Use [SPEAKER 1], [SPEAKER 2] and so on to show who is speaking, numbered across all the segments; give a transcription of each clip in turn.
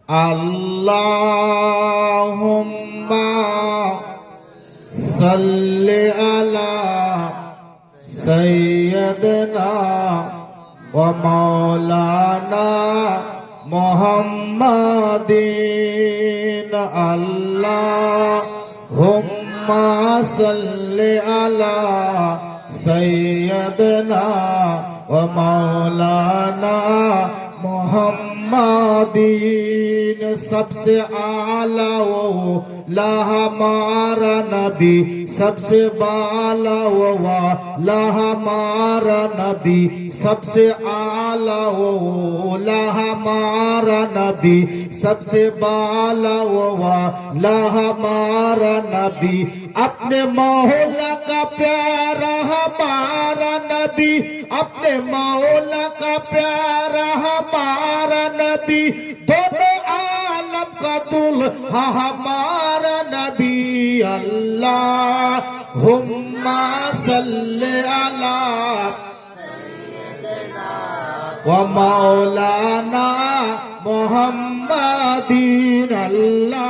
[SPEAKER 1] আল্লাহুম্মা সাল্লি আলা সাইয়্যিদিনা ওয়া মাওলানা মুহাম্মাদিন আল্লাহুম্মা সাল্লি আলা সাইয়্যিদিনা ওয়া মাওলানা मुहम्मदीन सबसे आला वो ला हमारा नबी सबसे बाला वो ला हमारा नबी सबसे आला वो ला हमारा नबी सबसे बाला वो ला हमारा नबी अपने मौला का प्यारा हमारा नबी अपने मौला का प्यारा हमारा नबी दोनों आलम का दुल्हा हमारा नबी अल्लाहुम्मा सल्ली अला व मौलाना मुहम्मदीन अल्लाहुम्मा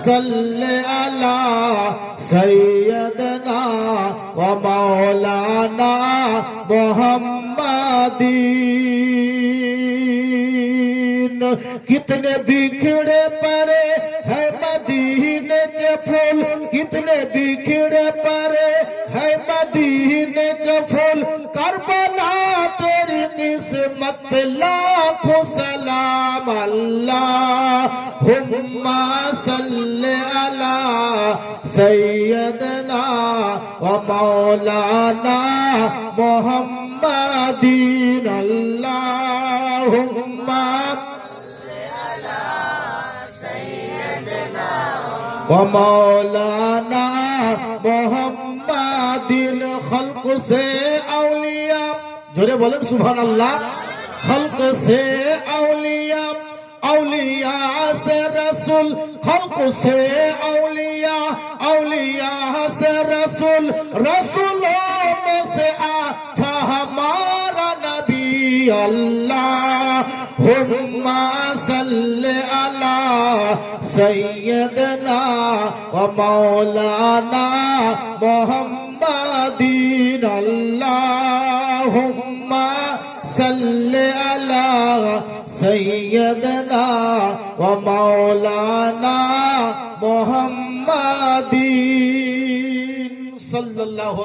[SPEAKER 1] सल्ली अला सैयदना व मौलाना मुहम्मदीन कितने बिखरे पड़े है मदीने के फूल कितने बिखरे पड़े है मदीने के फूल करबला तेरी किस्मत पे लाखों सलाम अल्लाहुम्मा सल्ली अला सैयदना व मौलाना मुहम्मदीन अल्लाहुम्मा व मौलाना मुहम्मदीन खल्क से औलिया जोरे बोलें सुभान अल्लाह खल्क से औलिया औलिया से रसूल खल्क से औलिया औलिया से रसूल रसूलों में से अच्छा हमारा नबी अल्लाहुम्मा सल्ली अला सैयदना व मौलाना मुहम्मदीन अल्लाहुम्मा सल्ली अला सैयदना व मौलाना मुहम्मदीन सल्लल्लाहु